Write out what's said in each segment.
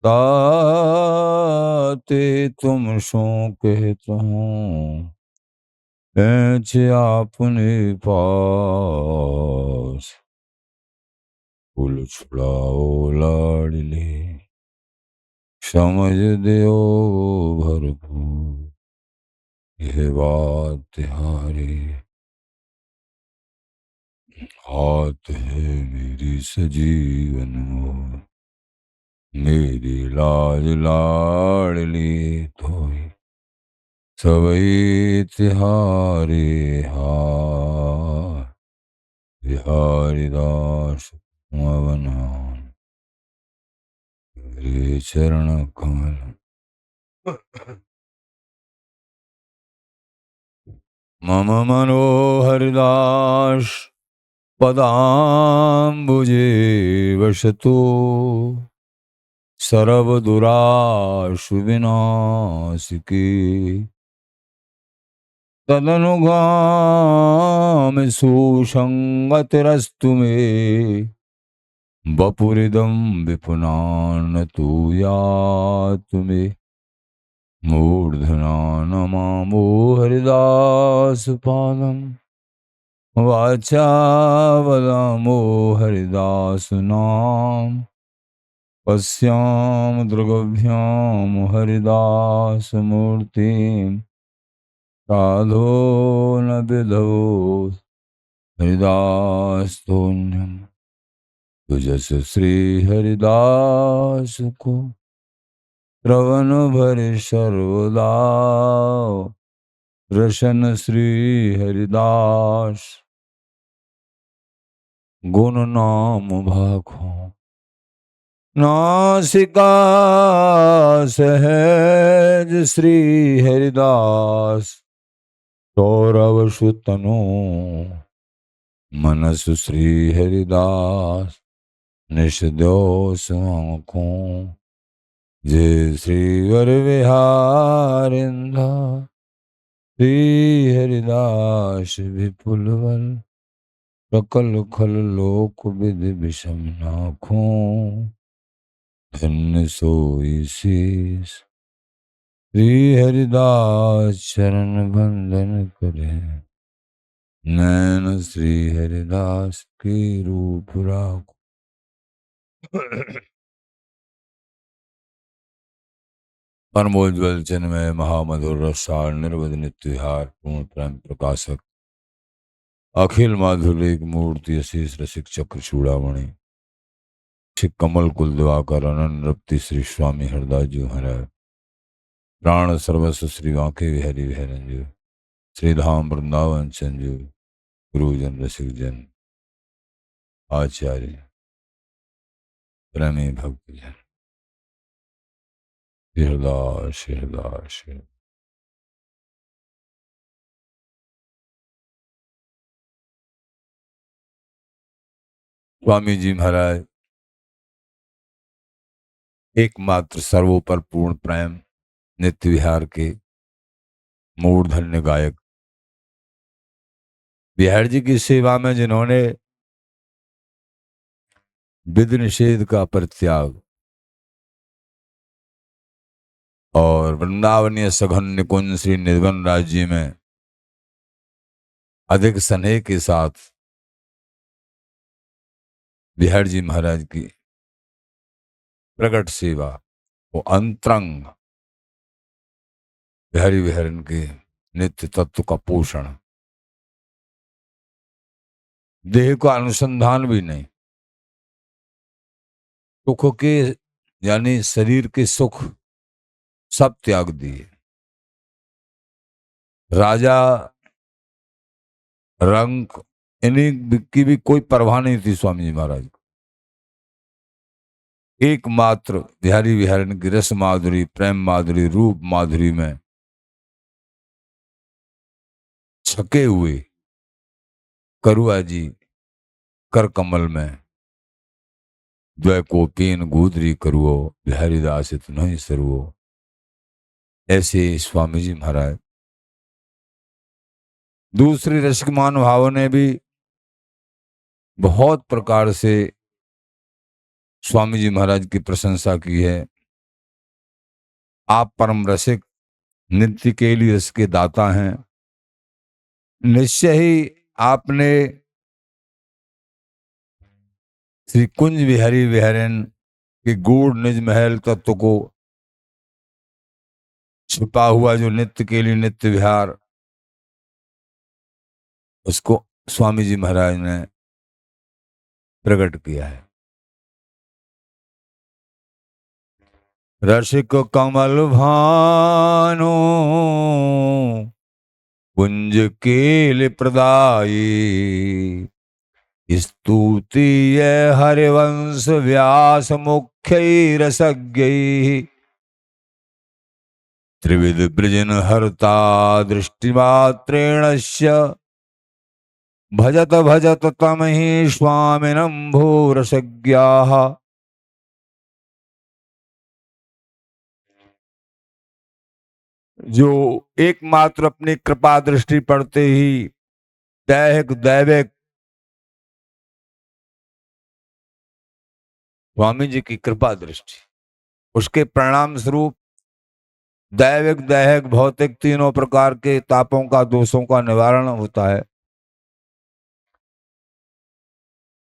ताते तुम शो कहता हूँ पैंच आपने पास फूल छुड़ाओ लाडली समझ दो भरपूर यह बात तुम्हारी हाथ है मेरी सजीवन मोर मेरी लाज लाडली धोई सबई तिहारे हार बिहारी दास पवनान तेरे चरण कमल मम मनोहर दास पदाम्बुजे वसतु सर्वदुराशु विनाशिकी तदनुगामि सुसंगतिरस्तु मे वपुरिदं विपुनानतु यातु मे मूर्धना नमामो हरिदासपादम् वाचा वदामो हरिदासनाम पश्याम दृगभ्याम हरिदासमूर्तिम् साधो न विधो हरिदास्तोन्यम् तुजस श्री हरिदास को श्रवण भरि सर्वदा रसन श्री हरिदास गुण नाम भाखो नासिका सहज श्री हरिदास सौरव सुतनु मनस श्री हरिदास निषदोष आँखों जय श्री वर विहारिंदा श्री हरिदास विपुलवल सकल खल लोक विधि विषम नाखों धन्य सोई शीस श्री हरिदास चरण बंदन करे नैन श्री हरिदास की रूप राखो। परमोज्वल चिन्मय महामधुर रसाल निर्वध नित्य विहार पूर्ण प्रेम प्रकाशक अखिल माधुलिक मूर्ति अशीष रसिक चक्र चूड़ामणि श्री कमल कुल दिवाकर अनंत रप्ति श्री स्वामी हरदास जी महाराज प्राण सर्वस्व श्री वांके विहरी विहरन जी श्री धाम वृंदावन चंजू गुरुजन रसिक जन आचार्य प्रेमी भक्त जन हरदास हरदास। स्वामी जी महाराज एकमात्र सर्वोपर पूर्ण प्रेम नित्य विहार के मूर्धन्य गायक बिहार जी की सेवा में जिन्होंने विधि निषेध का परित्याग और वृंदावनीय सघन निकुंज श्री निर्गुण राज्य में अधिक स्नेह के साथ बिहार जी महाराज की प्रकट सेवा वो अंतरंग बिहारी विहरन के नित्य तत्व का पोषण देह का अनुसंधान भी नहीं सुख के यानी शरीर के सुख सब त्याग दिए राजा रंग इन्हीं की भी कोई परवाह नहीं थी स्वामी जी महाराज को एकमात्र बिहारी विहरन की रस माधुरी प्रेम माधुरी रूप माधुरी में छके हुए करुआ जी कर कमल में द्वय को पीन गुदरी करुओ बिहारी दास इतना ही सरुओ ऐसे स्वामी जी महाराज दूसरे रसिकमान भावों ने भी बहुत प्रकार से स्वामी जी महाराज की प्रशंसा की है। आप परम रसिक, नित्य के लिए रस के दाता हैं। निश्चय ही आपने श्री कुंज बिहारी विहरन के गूढ़ निज महल तत्व को, छिपा हुआ जो नित्य के लिए नित्य विहार, उसको स्वामी जी महाराज ने प्रकट किया है। रसिक कमल भानु कुंज केल प्रदायी, स्तुति ये हरिवंश व्यास मुख्य रसज्ञ, त्रिविध ब्रजन हरता दृष्टिमात्रेणस्य, भजत भजत तम ही स्वामिनं भूरसज्ञाः। जो एकमात्र अपनी कृपा दृष्टि पड़ते ही दैहिक दैविक स्वामी जी की कृपा दृष्टि, उसके परिणाम स्वरूप दैविक दैहिक भौतिक तीनों प्रकार के तापों का दोषों का निवारण होता है।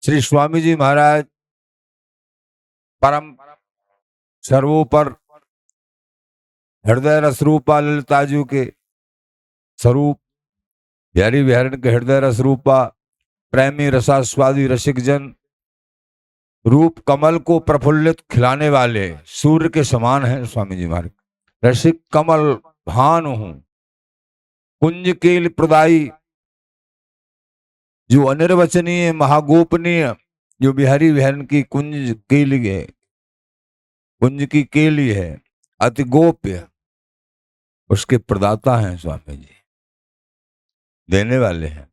श्री स्वामी जी महाराज परम सर्वोपर हृदय रस रूपा ललिताजू के स्वरूप, बिहारी विहरण के हृदय रस रूपा प्रेमी रसास्वादी रसिक जन रूप कमल को प्रफुल्लित खिलाने वाले सूर्य के समान है स्वामी जी महाराज। रसिक कमल भानु हूं, कुंज केल प्रदायी, जो अनिर्वचनीय महागोपनीय, जो बिहारी विहरण की कुंज केली है, कुंज की केली है, अति गोप्य, उसके प्रदाता हैं स्वामी जी, देने वाले हैं।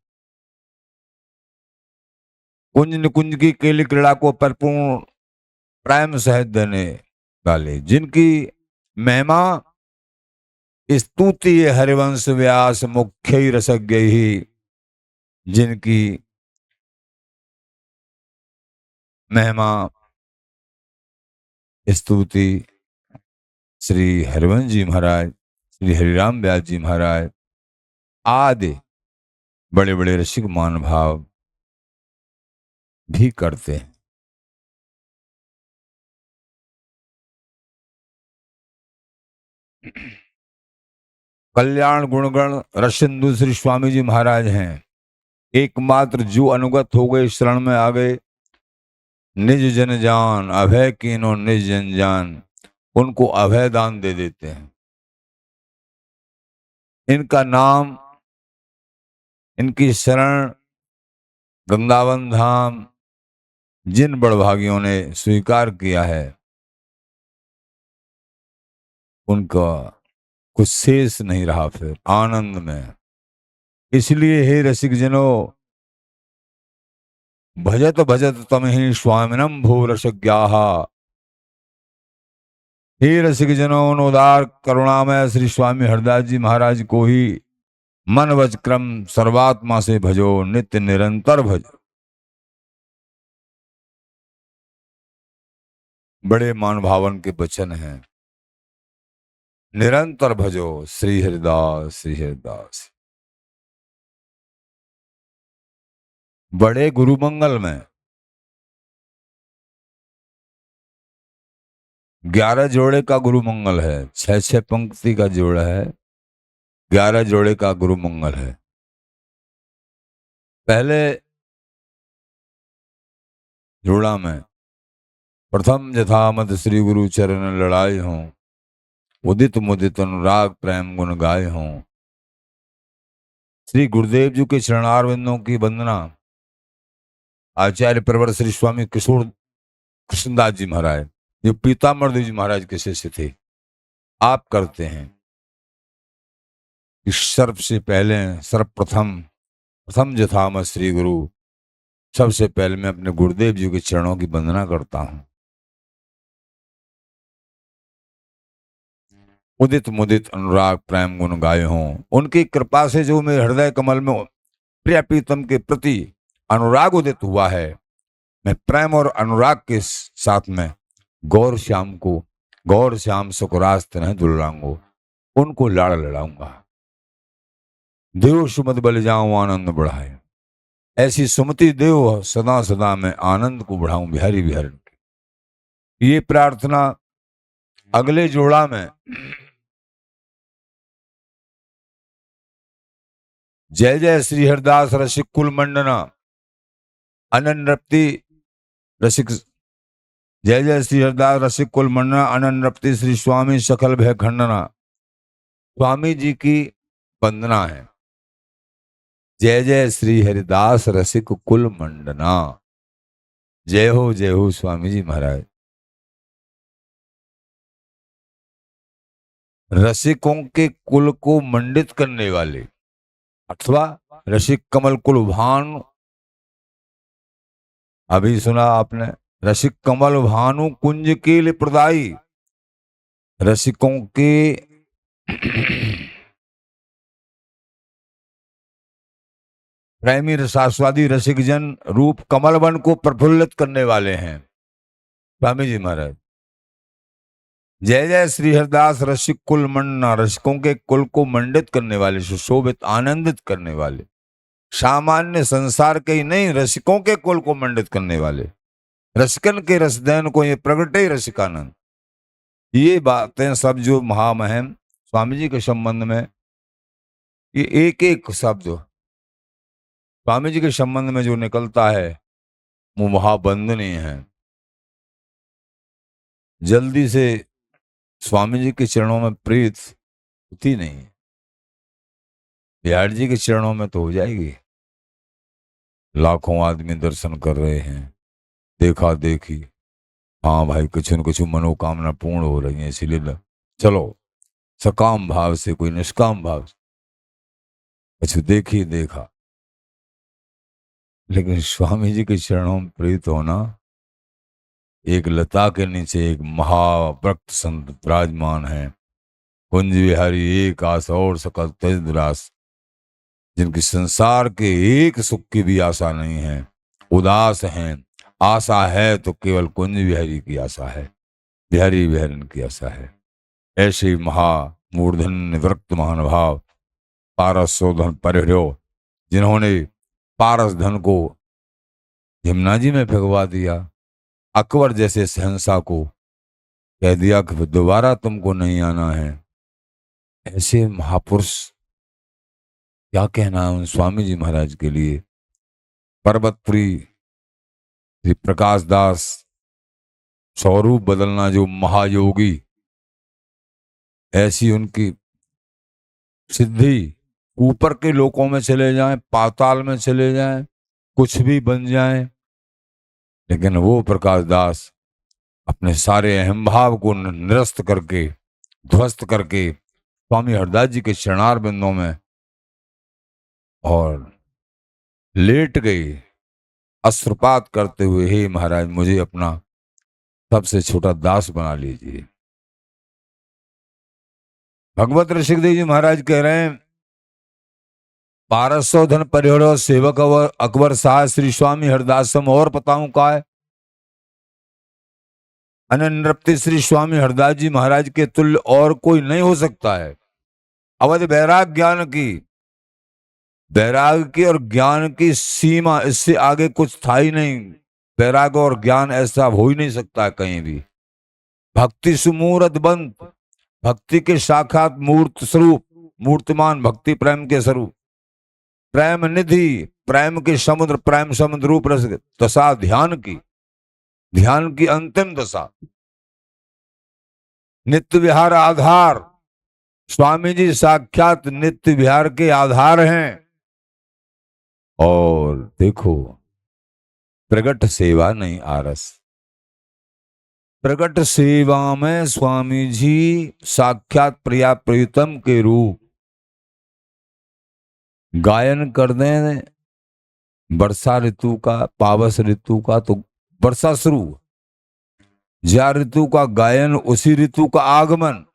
कुंज निकुंज की केली क्रीड़ा को परिपूर्ण प्रेम सहित देने वाले, जिनकी महिमा स्तुति हरिवंश व्यास मुख्य रसज्ञ ही, जिनकी महिमा स्तुति श्री हरिवंश जी महाराज, श्री हरिराम व्यास जी महाराज आदि बड़े बड़े रसिक महानुभाव भी करते हैं। कल्याण गुणगण रसिंदु श्री स्वामी जी महाराज हैं। एकमात्र जो अनुगत हो गए, शरण में आ गए, निज जन जान अभय कीनो निज जन जान, उनको अभय दान दे देते हैं। इनका नाम, इनकी शरण वृंदावन धाम जिन बड़भागियों ने स्वीकार किया है, उनका कुछ शेष नहीं रहा फिर आनंद में। इसलिए हे रसिक जनों, भजत भजत तम ही स्वामिनम भूरसज्ञाः। हे रसिक जनों, उन उदार करुणामय श्री स्वामी हरदास जी महाराज को ही मन वच क्रम सर्वात्मा से भजो, नित्य निरंतर भजो। बड़े मान भावन के वचन हैं, निरंतर भजो श्री हरिदास श्री हरिदास। बड़े गुरु मंगल में 11 जोड़े का गुरु मंगल है, 6-6 पंक्ति का जोड़ा है, 11 जोड़े का गुरु मंगल है। पहले जोड़ा में प्रथम यथामत श्री गुरु चरण लड़ाई हों, उदित मुदित अनुराग प्रेम गुण गाए हों। श्री गुरुदेव जी के चरणारविंदों की वंदना आचार्य प्रवर श्री स्वामी किशोर कृष्णदास जी महाराज, जो पीताम्बर जी महाराज के शिष्य थे, आप करते हैं। इस सबसे पहले सर्वप्रथम प्रथम यथामत श्री गुरु, सबसे पहले मैं अपने गुरुदेव जी के चरणों की वंदना करता हूं। उदित मुदित अनुराग प्रेम गुण गाए हों, उनकी कृपा से जो मेरे हृदय कमल में प्रिय प्रीतम के प्रति अनुराग उदित हुआ है, मैं प्रेम और अनुराग के साथ में गौर श्याम को गौर श्याम सुखराज तनह दुर्लांगो, उनको लाड़ लड़ाऊंगा। देव सुमति बल जाऊं आनंद बढ़ाए, ऐसी सुमति देव सदा सदा मैं आनंद को बढ़ाऊं बिहारी बिहारी की। ये प्रार्थना अगले जोड़ा में जय जय श्री हरदास रसिक कुल मंडना अनन्रप्ति रसिक, जय जय श्री हरदास रसिक कुल मंडना अनन्रप्ति श्री स्वामी सकल भय खंडना। स्वामी जी की वंदना है। जय जय श्री हरिदास रसिक कुल मंडना। जय हो स्वामी जी महाराज। रसिकों के कुल को मंडित करने वाले अथवा रसिक कमल कुल भानु, अभी सुना आपने, रसिक कमल भानु कुंज के लिए प्रदायी, रसिकों के प्रेमी रसास्वादी रसिक जन रूप कमलवन को प्रफुल्लित करने वाले हैं स्वामी जी महाराज। जय जय श्री हरदास रसिक कुल मंडना, रसिकों के कुल को मंडित करने वाले, सुशोभित आनंदित करने वाले, सामान्य संसार के ही नहीं रसिकों के कुल को मंडित करने वाले, रसिकन के रसदैन को ये प्रगटे रसिकानंद। ये बातें सब जो महामहिम स्वामी जी के संबंध में, ये एक एक शब्द स्वामी जी के संबंध में जो निकलता है वो महावंदनीय है। जल्दी से स्वामी जी के चरणों में प्रीत होती नहीं, बिहार जी के चरणों में तो हो जाएगी। लाखों आदमी दर्शन कर रहे हैं, देखा देखी, हाँ भाई कुछ न कुछ मनोकामना पूर्ण हो रही है, इसीलिए चलो सकाम भाव से, कोई निष्काम भाव से कुछ देखी देखा। लेकिन स्वामी जी के चरणों में प्रीत होना, एक लता के नीचे एक महाभक्त संत विराजमान है, कुंज विहारी एक आस और सकल तेज दुरास, जिनकी संसार के एक सुख की भी आशा नहीं है, उदास हैं, आशा है तो केवल कुंज विहारी की आशा है, बिहारी बिहारन की आशा है। ऐसे महामूर्धन निवृत्त महानुभाव पारसोधन परिहरो, जिन्होंने पारस धन को यमुना जी में फेंकवा दिया, अकबर जैसे शहंशाह को कह दिया कि दोबारा तुमको नहीं आना है। ऐसे महापुरुष, क्या कहना है उन स्वामी जी महाराज के लिए। पर्वतपुरी श्री प्रकाश दास, स्वरूप बदलना जो महायोगी, ऐसी उनकी सिद्धि, ऊपर के लोकों में चले जाएं, पाताल में चले जाएं, कुछ भी बन जाएं, लेकिन वो प्रकाश दास अपने सारे अहम भाव को निरस्त करके, ध्वस्त करके स्वामी हरदास जी के चरणार बिंदों में और लेट गए, अश्रुपात करते हुए, हे महाराज मुझे अपना सबसे छोटा दास बना लीजिए। भगवत ऋषिकदेव जी महाराज कह रहे हैं, 1200 धन परिहरो सेवक अकबर साह श्री स्वामी हरदासम, और बताऊं का है। अनन्रप्ति श्री स्वामी हरदास जी महाराज के तुल्य और कोई नहीं हो सकता है। अवध वैराग ज्ञान की, वैराग की और ज्ञान की सीमा, इससे आगे कुछ था ही नहीं। वैराग और ज्ञान ऐसा हो ही नहीं सकता है कहीं भी। भक्ति सुमूर्त बंत, भक्ति के साक्षात मूर्त स्वरूप, मूर्तिमान भक्ति प्रेम के स्वरूप, प्रेम निधि, प्रेम के समुद्र, प्रेम समुद्र रूप रस दशा, ध्यान की, ध्यान की अंतिम दशा, नित्य विहार आधार। स्वामी जी साक्षात नित्य विहार के आधार हैं। और देखो, प्रगट सेवा नहीं आरस, प्रगट सेवा में स्वामी जी साक्षात प्रिया प्रीतम के रूप गायन कर दें। वर्षा ऋतु का, पावस ऋतु का तो वर्षा शुरू, ज्या ऋतु का गायन, उसी ऋतु का आगमन।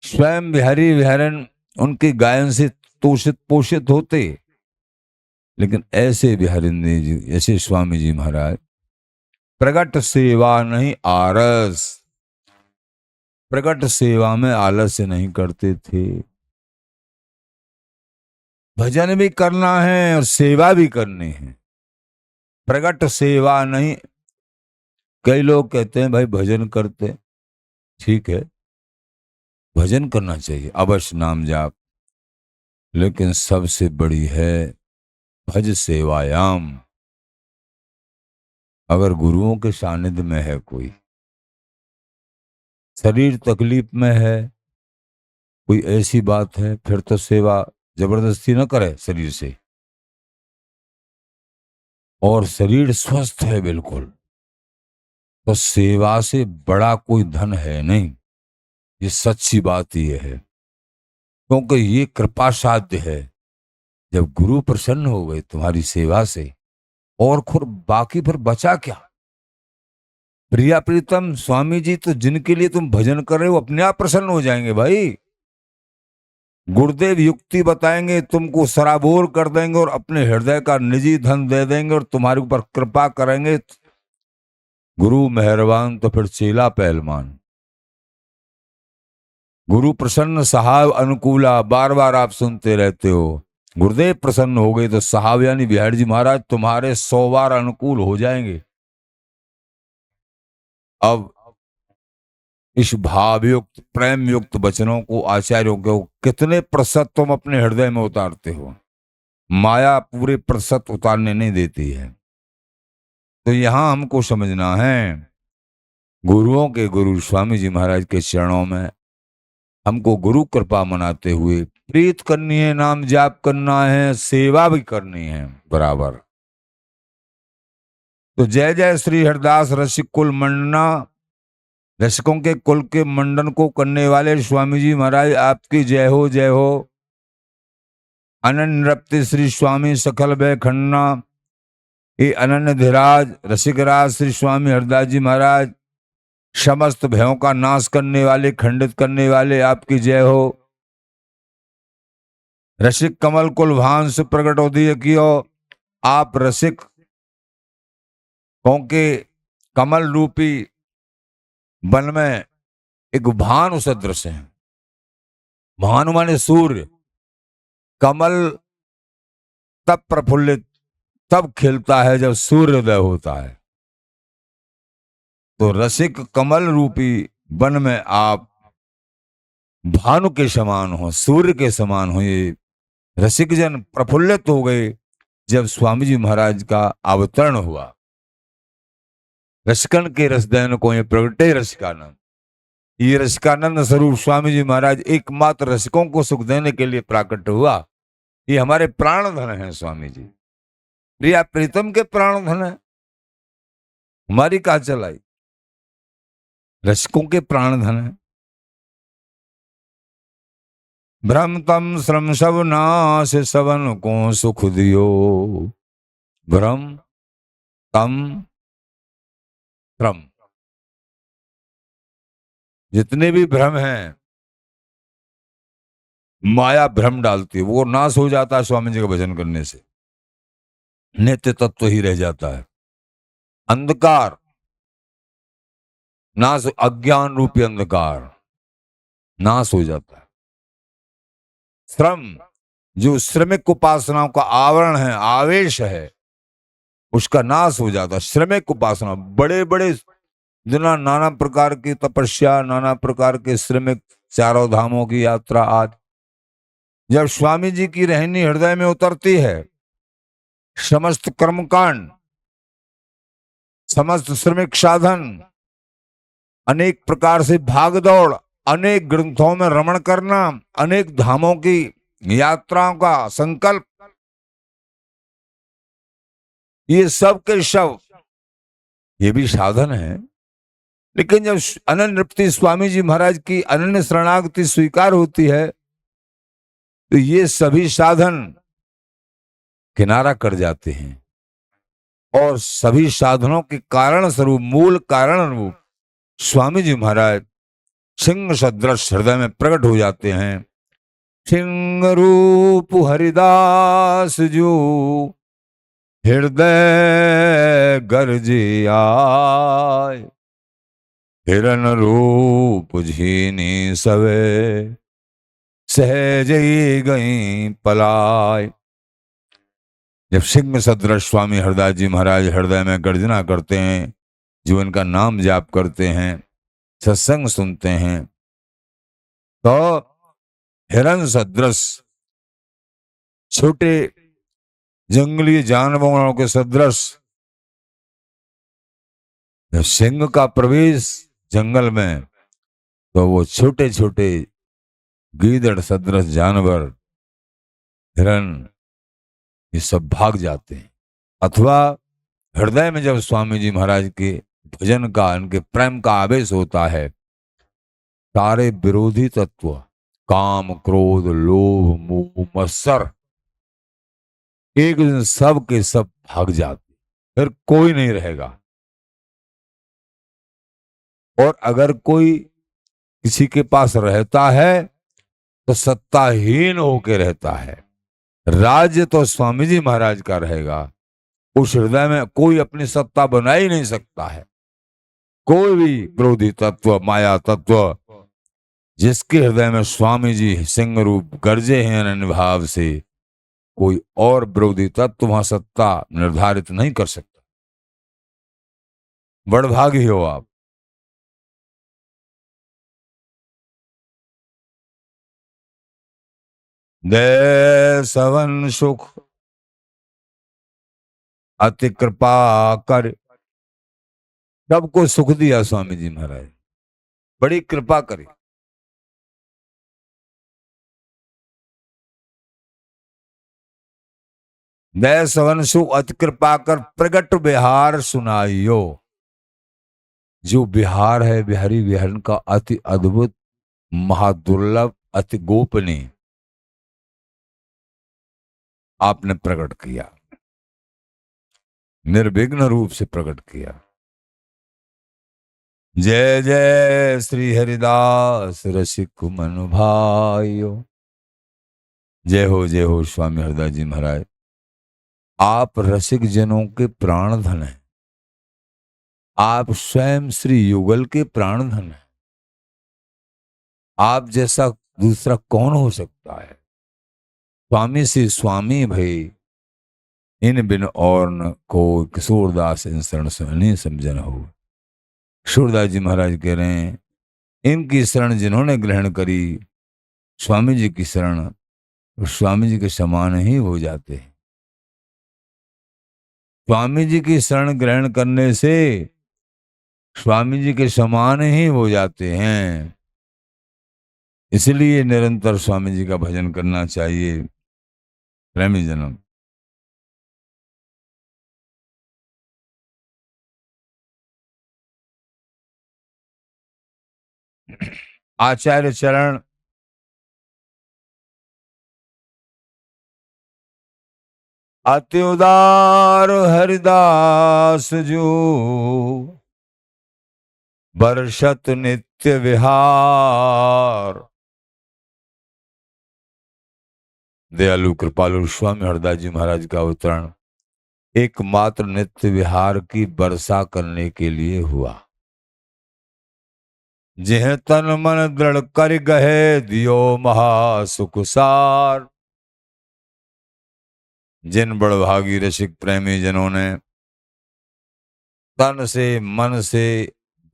स्वयं बिहारी बिहारन उनके गायन से तोषित पोषित होते, लेकिन ऐसे बिहारिंद्र जी, ऐसे स्वामी जी महाराज प्रगट सेवा नहीं आरस, प्रगट सेवा में आलस्य नहीं करते थे। भजन भी करना है और सेवा भी करनी है, प्रगट सेवा नहीं। कई लोग कहते हैं भाई भजन करते, ठीक है भजन करना चाहिए, अवश्य नाम जाप, लेकिन सबसे बड़ी है भज सेवायाम। अगर गुरुओं के सानिध्य में है कोई, शरीर तकलीफ में है, कोई ऐसी बात है, फिर तो सेवा जबरदस्ती न करे शरीर से। और शरीर स्वस्थ है बिल्कुल, तो सेवा से बड़ा कोई धन है नहीं। ये सच्ची बात ये है, क्योंकि ये कृपा साध्य है। जब गुरु प्रसन्न हो गए तुम्हारी सेवा से, और खुद बाकी फिर बचा क्या। प्रिया प्रीतम स्वामी जी तो जिनके लिए तुम भजन कर रहे हो अपने आप प्रसन्न हो जाएंगे भाई। गुरुदेव युक्ति बताएंगे, तुमको सराबोर कर देंगे और अपने हृदय का निजी धन दे देंगे और तुम्हारे ऊपर कृपा करेंगे। गुरु मेहरबान तो फिर चेला पहलवान। गुरु प्रसन्न साहब अनुकूला, बार बार आप सुनते रहते हो। गुरुदेव प्रसन्न हो गए तो साहब यानी बिहारी जी महाराज तुम्हारे 100 बार अनुकूल हो जाएंगे। अब इस भावयुक्त प्रेम युक्त वचनों को आचार्यों को कितने प्रतिशत तुम अपने हृदय में उतारते हो। माया पूरे प्रतिशत उतारने नहीं देती है। तो यहां हमको समझना है, गुरुओं के गुरु स्वामी जी महाराज के चरणों में हमको गुरु कृपा मनाते हुए प्रीत करनी है, नाम जाप करना है, सेवा भी करनी है बराबर। तो जय जय श्री हरदास रसिक कुल मंडना, रसिकों के कुल के मंडन को करने वाले स्वामी जी महाराज आपकी जय हो जय हो। अनन्य रप्ति श्री स्वामी सकल भय खन्ना, ये अनन्य धीराज रसिकराज श्री स्वामी हरदास जी महाराज, समस्त भयों का नाश करने वाले, खंडित करने वाले, आपकी जय हो। रसिक कमल कुल भांस प्रकट होती कियो, आप रसिक क्योंकि कमल रूपी वन में एक भानु सदृश है। भानु माने सूर्य, कमल तब प्रफुल्लित तब खिलता है जब सूर्योदय होता है। तो रसिक कमल रूपी वन में आप भानु के समान हो, सूर्य के समान हो। ये रसिक जन प्रफुल्लित हो गए जब स्वामी जी महाराज का अवतरण हुआ। रसिकन के रसदैन को ये प्रगटे रसिकानंद। ये रसिकानंद स्वरूप स्वामी जी महाराज एकमात्र रसिकों को सुख देने के लिए प्राकट हुआ। ये हमारे प्राण धन है स्वामी जी, प्रिया प्रीतम के प्राण धन है, हमारी कहा चलाई, रसिकों के प्राण धन है। भ्रम तम श्रम सब नाश, सवन को सुख दियो। भ्रम तम श्रम, जितने भी भ्रम हैं, माया भ्रम डालती है, वो नाश हो जाता है स्वामी जी का भजन करने से। नित्य तत्व ही रह जाता है। अंधकार नाश, अज्ञान रूपी अंधकार नाश हो जाता है। श्रम, जो श्रमिक उपासनाओं का आवरण है, आवेश है, उसका नाश हो जाता है। श्रमिक उपासना, बड़े बड़े जिना नाना प्रकार की तपस्या, नाना प्रकार के श्रमिक, चारों धामों की यात्रा आदि, जब स्वामी जी की रहनी हृदय में उतरती है, समस्त कर्मकांड, समस्त श्रमिक साधन, अनेक प्रकार से भाग दौड़, अनेक ग्रंथों में रमण करना, अनेक धामों की यात्राओं का संकल्प, ये सब के सब ये भी साधन है। लेकिन जब अनन्य रप्ति स्वामी जी महाराज की अनन्य शरणागति स्वीकार होती है, तो ये सभी साधन किनारा कर जाते हैं और सभी साधनों के कारण स्वरूप, मूल कारण रूप स्वामी जी महाराज सिंह सदृश हृदय में प्रकट हो जाते हैं। सिंह रूप हरिदास जो हृदय गर्जी आय, हिरन रूप झीनी सवे, सहज ही गई पलाय। जब सिंह सदृश स्वामी हरदास जी महाराज हृदय में गर्जना करते हैं, जीवन का नाम जाप करते हैं, सत्संग सुनते हैं, तो हिरन सदृश छोटे जंगली जानवरों के सदृश जब सिंह का प्रवेश जंगल में, तो वो छोटे छोटे गीदड़ सदृश जानवर, हिरन, ये सब भाग जाते हैं। अथवा हृदय में जब स्वामी जी महाराज के भजन का, इनके प्रेम का आवेश होता है, सारे विरोधी तत्व, काम, क्रोध, लोभ, मोह, मत्सर, एक दिन सब के सब भाग जाते, फिर कोई नहीं रहेगा। और अगर कोई किसी के पास रहता है तो सत्ताहीन होकर रहता है। राज्य तो स्वामी जी महाराज का रहेगा। उस हृदय में कोई अपनी सत्ता बना ही नहीं सकता है। कोई भी विरोधी तत्व, माया तत्व, जिसके हृदय में स्वामी जी सिंह रूप गर्जे हैं अनन्य भाव से, कोई और विरोधी तत्व वहां सत्ता निर्धारित नहीं कर सकता। बड़भागी हो आप। दे सवन सुख अति कृपा कर, सबको सुख दिया स्वामी जी महाराज, बड़ी कृपा करी। दय सवन सुख अति कृपा कर, प्रगट बिहार सुनाइयो। जो बिहार है, बिहारी विहरण का अति अद्भुत, महादुर्लभ, अति गोपनीय आपने प्रकट किया, निर्विघ्न रूप से प्रकट किया। जय जय श्री हरिदास रसिक मन भाइयो। जय हो स्वामी हरदास जी महाराज। आप रसिक जनों के प्राण धन हैं। आप स्वयं श्री युगल के प्राण धन हैं। आप जैसा दूसरा कौन हो सकता है। स्वामी से स्वामी भई, इन बिन और न को किशोरदास इन शरण से नहीं समझना हो। किशोरदास जी महाराज कह रहे हैं, इनकी शरण जिन्होंने ग्रहण करी, स्वामी जी की शरण, स्वामी जी के समान ही हो जाते हैं। स्वामी जी की शरण ग्रहण करने से स्वामी जी के समान ही हो जाते हैं। इसलिए निरंतर स्वामी जी का भजन करना चाहिए प्रेमी जनम। आचार्य चरण अति उदार हरिदास जो, बरसत नित्य विहार। दयालु कृपालु स्वामी हरदास जी महाराज का अवतरण एकमात्र नित्य विहार की वर्षा करने के लिए हुआ। जिह तन मन दृढ़ कर गहे, दियो महासुख सार। जिन बड़भागी रसिक प्रेमी जनों ने तन से मन से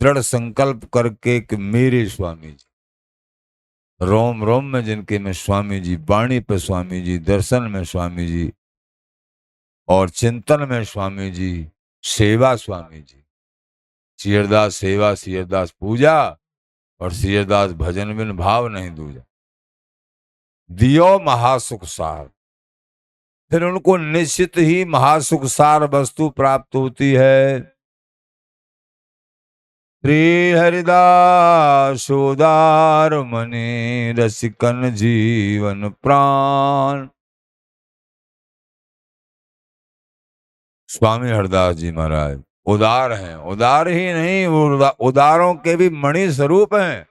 दृढ़ संकल्प करके कि मेरे स्वामी जी, रोम रोम में जिनके में स्वामी जी, वाणी पे स्वामी जी, दर्शन में स्वामी जी, और चिंतन में स्वामी जी, सेवा स्वामी जी, सियरदास सेवा, सियरदास पूजा, और सियरदास भजन बिन भाव नहीं दूजा। दियो महासुख सार। फिर उनको निश्चित ही महासुख सार वस्तु प्राप्त होती है। श्री हरिदास उदार मनि, रसिकन जीवन प्राण। स्वामी हरदास जी महाराज उदार हैं। उदार ही नहीं, उदारों के भी मणि स्वरूप हैं।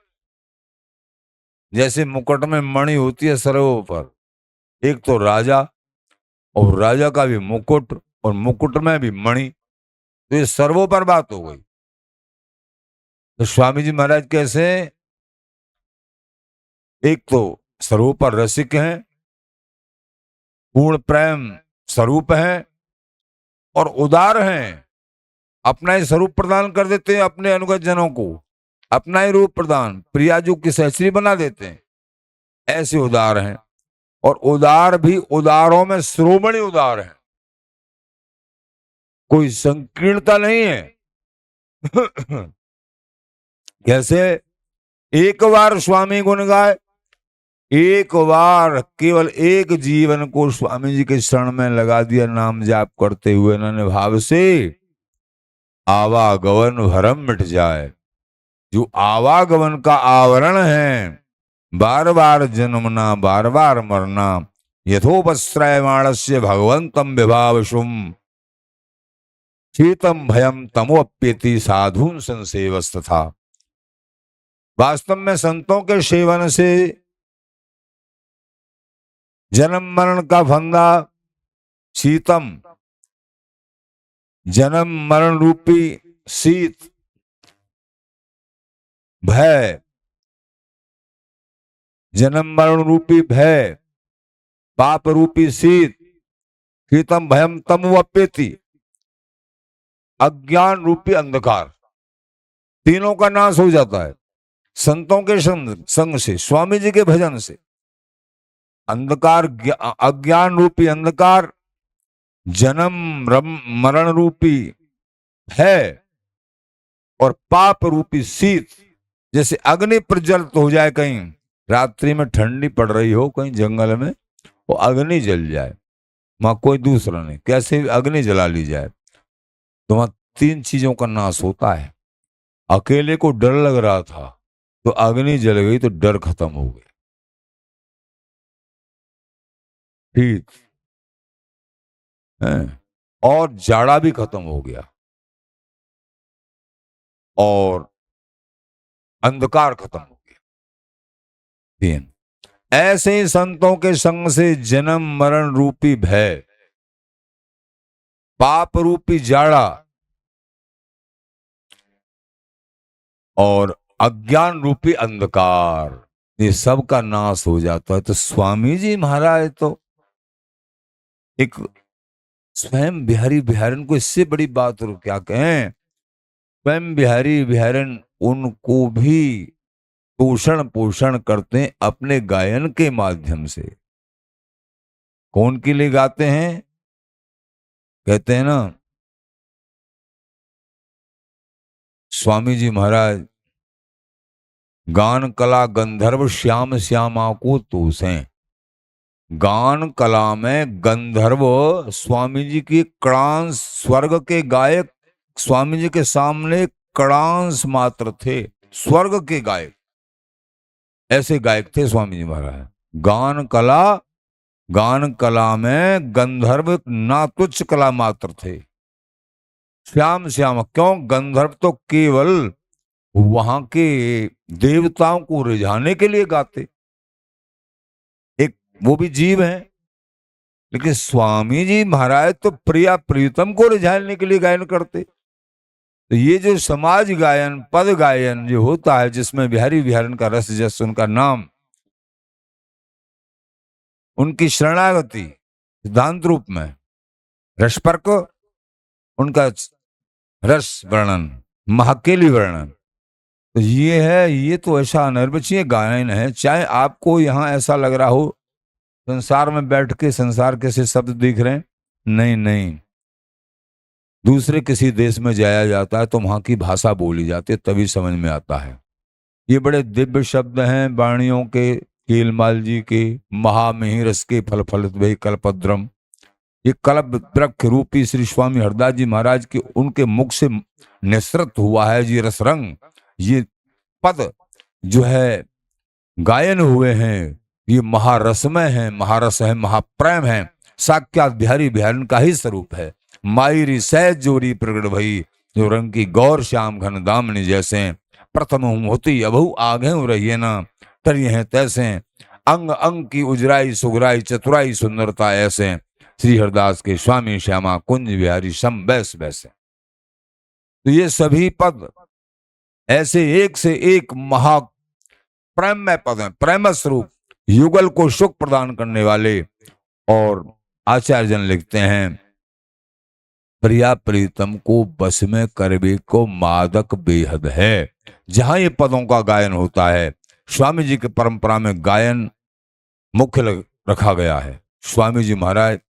जैसे मुकुट में मणि होती है सरों पर, एक तो राजा, और राजा का भी मुकुट और मुकुट में भी मणि, तो ये सर्वोपर बात हो गई। तो स्वामी जी महाराज कैसे, एक तो सर्वोपर रसिक हैं, पूर्ण प्रेम स्वरूप हैं और उदार हैं। अपना ही स्वरूप प्रदान कर देते हैं अपने अनुगत जनों को, अपना ही रूप प्रदान, प्रियाजू की सहचरी बना देते हैं, ऐसे उदार हैं। और उदार भी उदारों में श्रोमणी उदार है, कोई संकीर्णता नहीं है। कैसे, एक बार स्वामी गुण गाए, एक बार केवल एक जीवन को स्वामी जी के शरण में लगा दिया, नाम जाप करते हुए इन्होंने भाव से, आवागमन भरम मिट जाए। जो आवागमन का आवरण है, बार बार जन्मना बार बार मरना, यथोपश्रयमाणस्य भगवंतम विभावशुम शीतम भयम तमोप्येति साधुन संसेवस्तथा। वास्तव में संतों के सेवन से जन्म मरण का फंदा, शीतम जन्म मरण रूपी शीत, भय जन्म मरण रूपी भय, पाप रूपी शीत, शीतम भयम तमोप्येति अज्ञान रूपी अंधकार, तीनों का नाश हो जाता है संतों के संग से, स्वामी जी के भजन से। अंधकार, अज्ञान रूपी अंधकार, जन्म मरण रूपी है और पाप रूपी शीत, जैसे अग्नि प्रज्वलित हो जाए, कहीं रात्रि में ठंडी पड़ रही हो कहीं जंगल में, वो अग्नि जल जाए, वहां कोई दूसरा नहीं, कैसे अग्नि जला ली जाए, तो वहां तीन चीजों का नाश होता है। अकेले को डर लग रहा था तो अग्नि जल गई तो डर खत्म हो गया, ठीक है, और जाड़ा भी खत्म हो गया और अंधकार खत्म हो गया। तीन, ऐसे ही संतों के संग से जन्म मरण रूपी भय, पाप रूपी जाड़ा और अज्ञान रूपी अंधकार, ये सब का नाश हो जाता है। तो स्वामी जी महाराज तो एक स्वयं बिहारी बिहारन को, इससे बड़ी बात और क्या कहें, स्वयं बिहारी बिहारन उनको भी पोषण पोषण करते हैं अपने गायन के माध्यम से। कौन के लिए गाते हैं, कहते हैं ना स्वामी जी महाराज, गान कला गंधर्व श्याम श्यामा को तोसें। गान कला में गंधर्व स्वामी जी की कड़ांस, स्वर्ग के गायक स्वामी जी के सामने कड़ांस मात्र थे, स्वर्ग के गायक, ऐसे गायक थे स्वामी जी महाराज। गान कला में गंधर्व ना तुच्छ कला मात्र थे। श्याम श्याम क्यों, गंधर्व तो केवल वहां के देवताओं को रिझाने के लिए गाते, एक वो भी जीव हैं, लेकिन स्वामी जी महाराज तो प्रिया प्रीतम को रिझाने के लिए गायन करते। तो ये जो समाज गायन, पद गायन जो होता है, जिसमें बिहारी बिहारन का रस, जस उनका नाम, उनकी शरणागति सिद्धांत रूप में, रसपर्क उनका रस वर्णन, महाकेली वर्णन, तो ये है, ये तो ऐसा अनिर्वचनीय गायन है। चाहे आपको यहाँ ऐसा लग रहा हो संसार में बैठ के संसार के से शब्द दिख रहे हैं, नहीं नहीं, दूसरे किसी देश में जाया जाता है तो वहां की भाषा बोली जाती है, तभी समझ में आता है। ये बड़े दिव्य शब्द हैं वाणियों के, कीलमाल जी के, महामिहिरस के फल फलित वही कल्पद्रम, ये कल्प वृक्ष रूपी श्री स्वामी हरदास जी महाराज के उनके मुख से निसृत हुआ है ये रसरंग। ये पद जो है गायन हुए हैं, ये महारसमय है, महारस है, महाप्रेम है, साक्षात बिहारी बिहारन का ही स्वरूप है। मायरी सहज जोरी प्रगट भई, जो रंग की गौर श्याम घन दामनी जैसे, प्रथम होती अभु आगे रहिए ना, तरिये हैं तैसे, अंग अंग की उजराई सुगराई चतुराई सुंदरता ऐसे, श्री हरदास के स्वामी श्यामा कुंज बिहारी सम बैस बैसे। तो ये सभी पद ऐसे एक से एक महा प्रेममय पद हैं, प्रेम स्वरूप युगल को सुख प्रदान करने वाले। और आचार्य जन लिखते हैं, प्रिया प्रीतम को बस में करबे को मादक बेहद है। जहां ये पदों का गायन होता है, स्वामी जी की परंपरा में गायन मुख्य रखा गया है। स्वामी जी महाराज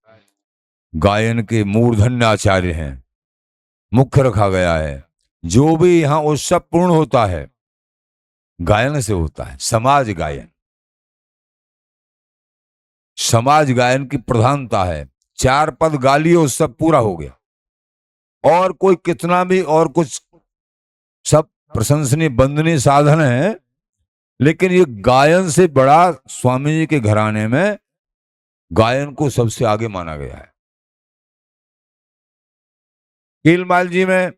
गायन के मूर्धन्य आचार्य हैं, मुख्य रखा गया है। जो भी यहाँ उत्सव पूर्ण होता है गायन से होता है। समाज गायन, समाज गायन की प्रधानता है। 4 पद गा लिए, उत्सव पूरा हो गया। और कोई कितना भी और कुछ सब प्रशंसनीय वंदनीय साधन है, लेकिन ये गायन से बड़ा स्वामी जी के घराने में गायन को सबसे आगे माना गया है। कीलमाल जी में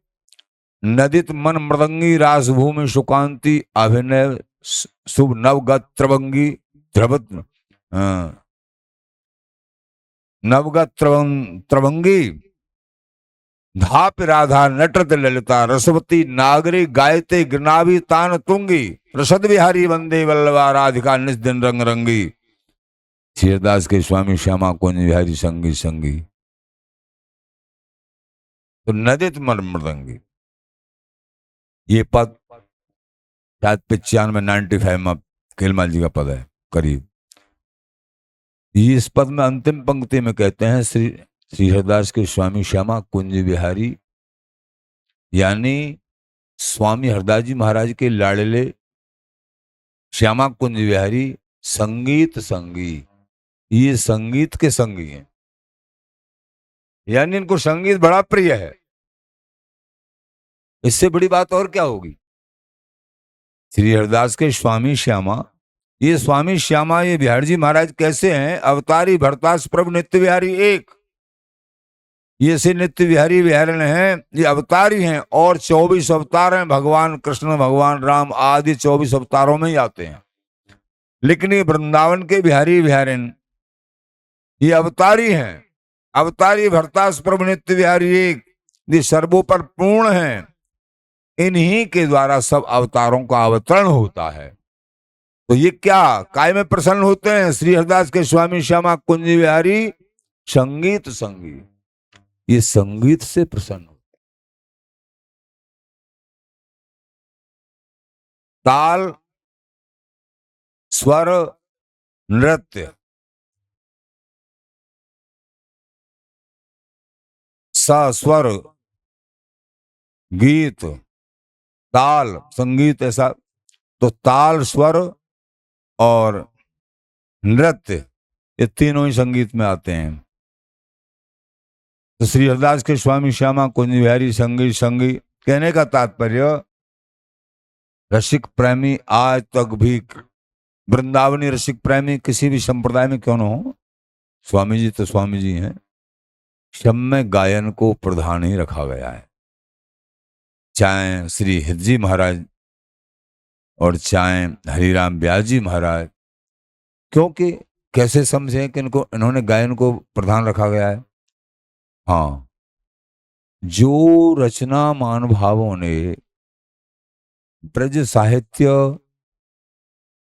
नदित मन मृदंगी रास भूमि सुकांति अभिनय शुभ नवगत त्रवंगी द्रवत नवगत त्रवंगी धाप राधा नटरत ललिता रसवती नागरी गायते गिरनावी तान तुंगी प्रसद विहारी वंदे वल्लभा राधिका निज दिन रंग रंगी। श्रीदास के स्वामी श्यामा कुंज बिहारी संगी संगी। तो नदित मन मृदंगी ये पद शायद 95 में केलमाल जी का पद है करीब। इस पद में अंतिम पंक्ति में कहते हैं, श्री हरदास के स्वामी श्यामा कुंज बिहारी, यानी स्वामी हरदास जी महाराज के लाडले श्यामा कुंज बिहारी संगीत संगी। ये संगीत के संगी हैं, यानी इनको संगीत बड़ा प्रिय है। इससे बड़ी बात और क्या होगी। श्री हरदास के स्वामी श्यामा, ये स्वामी श्यामा ये बिहारी जी महाराज कैसे हैं? अवतारी भरतास प्रभु नित्य बिहारी एक, ये से नित्य बिहारी बिहारण हैं, ये अवतारी हैं। और 24 अवतार हैं, भगवान कृष्ण भगवान राम आदि 24 अवतारों में ही आते हैं। लेकिन ये वृंदावन के बिहारी बिहारण ये अवतारी हैं। अवतारी भरतास प्रभु नित्य बिहारी एक, ये सर्वोपर पूर्ण हैं। इन्हीं के द्वारा सब अवतारों का अवतरण होता है। तो ये क्या काय में प्रसन्न होते हैं? श्री हरदास के स्वामी श्यामा कुंज बिहारी संगीत संगी, ये संगीत से प्रसन्न होते। ताल स्वर नृत्य स्वर गीत ताल संगीत ऐसा। तो ताल स्वर और नृत्य ये तीनों ही संगीत में आते हैं। तो श्री हरदास के स्वामी श्यामा कुंज बिहारी संगी संगी कहने का तात्पर्य, रसिक प्रेमी आज तक भी वृंदावनी रसिक प्रेमी किसी भी संप्रदाय में क्यों न हो, स्वामी जी तो स्वामी जी हैं। शब में गायन को प्रधान ही रखा गया है, चाहे श्री हितजी महाराज और चाहे हरिराम व्यास जी महाराज। क्योंकि कैसे समझें कि इन्होंने गायन को प्रधान रखा गया है? हाँ, जो रचना महानुभावों ने ब्रज साहित्य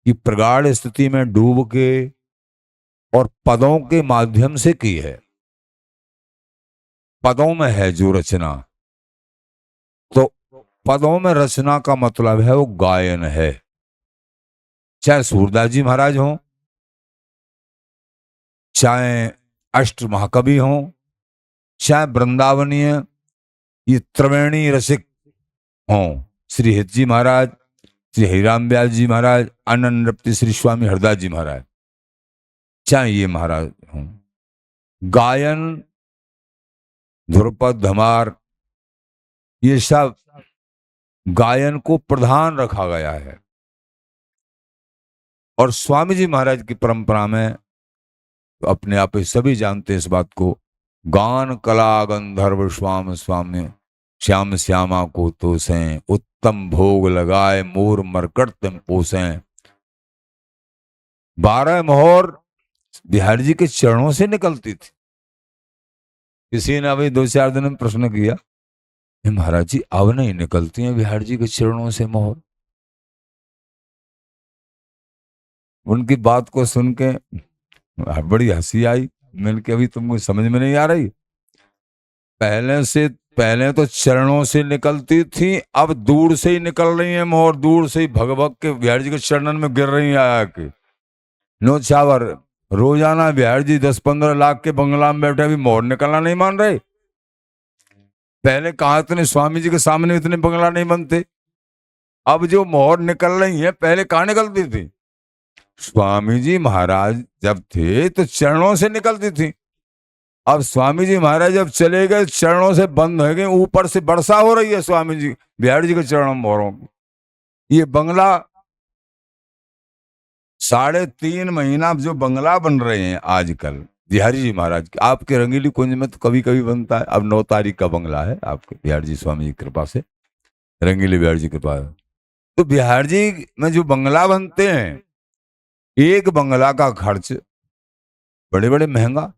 की प्रगाढ़ स्थिति में डूब के और पदों के माध्यम से की है, पदों में है जो रचना, तो पदों में रचना का मतलब है वो गायन है। चाहे सूरदास जी महाराज हों, चाहे अष्ट महाकवि हों, चाहे वृंदावनीय ये त्रिवेणी रसिक हों, श्री हित जी महाराज, श्री हरिराम व्यास जी महाराज, आनंद नृपति श्री स्वामी हरदास जी महाराज, चाहे ये महाराज हों, गायन ध्रुपद धमार ये सब गायन को प्रधान रखा गया है। और स्वामी जी महाराज की परंपरा में तो अपने आप ही सभी जानते हैं इस बात को, गान कला गंधर्व स्वाम स्वामी श्याम श्यामा को तोसें, उत्तम भोग लगाए मोर मरकट तुम पोसें। 12 मोहर बिहारी जी के चरणों से निकलती थी। किसी ने अभी 2-4 दिन में प्रश्न किया, "ये महाराज जी अब नहीं निकलती हैं बिहार जी के चरणों से मोहर।" उनकी बात को सुन के बड़ी हंसी आई। मैंने कहा, अभी तुमको समझ में नहीं आ रही? पहले तो चरणों से निकलती थी, अब दूर से ही निकल रही है मोहर, दूर से ही भग भग के बिहार जी के चरणन में गिर रही है आके। नौछावर रोजाना बिहार जी 10-15 लाख के बंगला में बैठे, अभी मोहर निकलना नहीं मान रहे। पहले कहा इतने स्वामी जी के सामने इतने बंगला नहीं बनते, अब जो मोहर निकल रही है पहले कहाँ निकलती थी? स्वामी जी महाराज जब थे तो चरणों से निकलती थी, अब स्वामी जी महाराज जब चले गए चरणों से बंद हो गए, ऊपर से वर्षा हो रही है स्वामी जी बिहार जी के चरणों में मोहरों की। ये बंगला 3.5 महीना जो बंगला बन रहे हैं आजकल बिहारी जी महाराज के, आपके रंगीली कुंज में तो कभी कभी बनता है। अब 9 तारीख का बंगला है आपके बिहार जी स्वामी जी की कृपा से, रंगीली बिहार जी की कृपा है। तो बिहार जी में जो बंगला बनते हैं, एक बंगला का खर्च बड़े बड़े महंगा,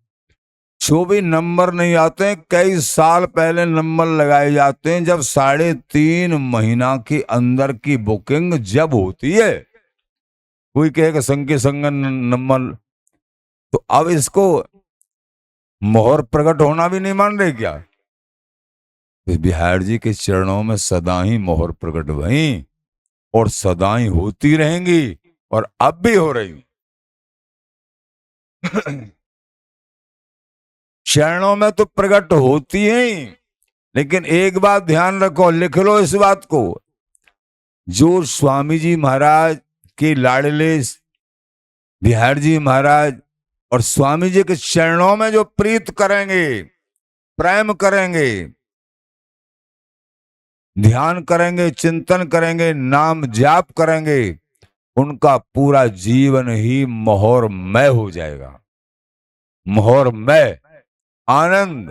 जो भी नंबर नहीं आते हैं, कई साल पहले नंबर लगाए जाते हैं। जब 3.5 महीना के अंदर की बुकिंग जब होती है, कोई कहेगा संख्या संगन नंबर, तो अब इसको मोहर प्रकट होना भी नहीं मान रहे क्या? तो बिहार जी के चरणों में सदा ही मोहर प्रकट वहीं और सदा ही होती रहेंगी, और अब भी हो रही। चरणों में तो प्रकट होती हैं, लेकिन एक बात ध्यान रखो, लिख लो इस बात को, जो स्वामी जी महाराज के लाडले बिहार जी महाराज और स्वामी जी के चरणों में जो प्रीत करेंगे, प्रेम करेंगे, ध्यान करेंगे, चिंतन करेंगे, नाम जाप करेंगे, उनका पूरा जीवन ही मोहरमय हो जाएगा। मोहरमय आनंद।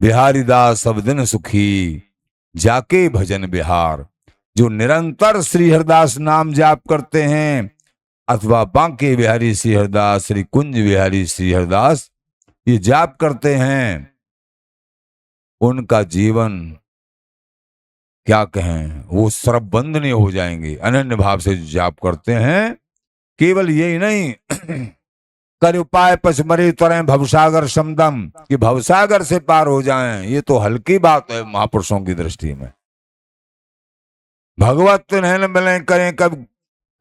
बिहारी दास सब दिन सुखी, जाके भजन बिहार। जो निरंतर श्री हरिदास नाम जाप करते हैं, अथवा बांके बिहारी श्री हरिदास, श्री कुंज बिहारी श्री हरिदास ये जाप करते हैं, उनका जीवन क्या कहें, वो सर्वबंधनीय हो जाएंगे। अनन्य भाव से जाप करते हैं, केवल यही नहीं कर उपाय पचमरी तरें भवसागर समदम, कि भवसागर से पार हो जाएं, ये तो हल्की बात है महापुरुषों की दृष्टि में। भगवत नैन मिले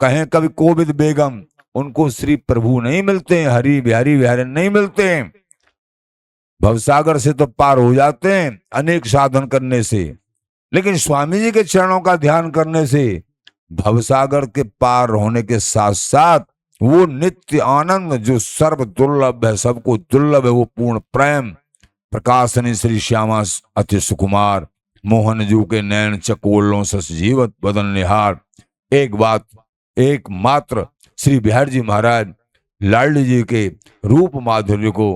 कहें कभी कोविद बेगम, उनको श्री प्रभु नहीं मिलते, हरि बिहारी बिहारी नहीं मिलते। भवसागर से तो पार हो जाते हैं अनेक साधन करने से, लेकिन स्वामी जी के चरणों का ध्यान करने से भवसागर के पार होने के साथ साथ वो नित्य आनंद जो सर्व दुर्लभ है, सबको दुर्लभ है, वो पूर्ण प्रेम प्रकाशनी श्री श्यामा अति सुकुमार, मोहन जू के नैन चकोलों सस जीवत बदन निहार। एक बात एक मात्र श्री बिहार जी महाराज लाडली जी के रूप माधुर्य को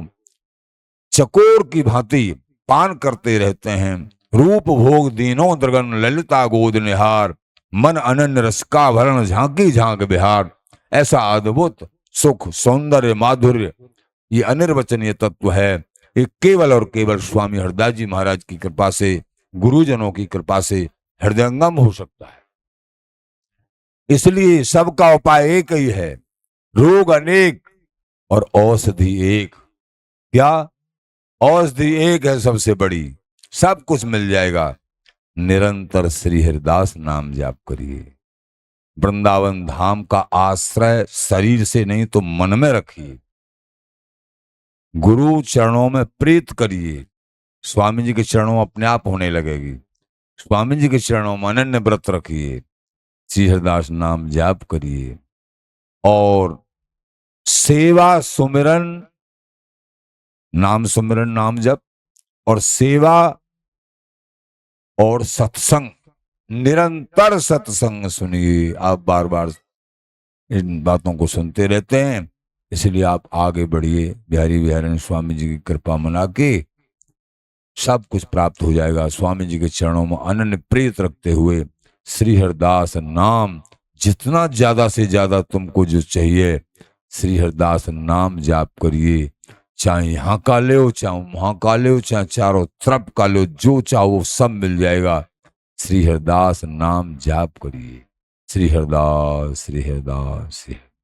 चकोर की भांति पान करते रहते हैं। रूप भोग दीनों द्रगन ललिता गोद निहार, मन अनन्य रस का भरण झांकी झांक बिहार। ऐसा अद्भुत सुख सौंदर्य माधुर्य ये अनिर्वचनीय तत्व है, ये केवल और केवल स्वामी हरदास जी महाराज की कृपा से, गुरुजनों की कृपा से हृदयंगम हो सकता है। इसलिए सबका उपाय एक ही है, रोग अनेक और औषधि एक। क्या औषधि एक है सबसे बड़ी, सब कुछ मिल जाएगा। निरंतर श्री हरिदास नाम जाप करिए। वृंदावन धाम का आश्रय शरीर से नहीं तो मन में रखिए। गुरु चरणों में प्रीत करिए, स्वामी जी के चरणों अपने आप होने लगेगी। स्वामी जी के चरणों में अनन्य व्रत रखिए, श्री हरिदास नाम जाप करिए, और सेवा सुमिरन, नाम सुमिरन नाम जप और सेवा और सत्संग, निरंतर सत्संग सुनिए। आप बार बार इन बातों को सुनते रहते हैं, इसलिए आप आगे बढ़िए। बिहारी बिहारी स्वामी जी की कृपा मना के सब कुछ प्राप्त हो जाएगा। स्वामी जी के चरणों में अनन्य प्रीत रखते हुए श्री हरिदास नाम, जितना ज्यादा से ज्यादा तुमको जो चाहिए, श्री हरिदास नाम जाप करिए। चाहे यहाँ का लो, चाहे वहां का लो, चाहे चारों तरफ का लो, जो चाहो सब मिल जाएगा। श्री हरदास नाम जाप करिए। श्री हरदास, श्री हरदास, श्री हरदास।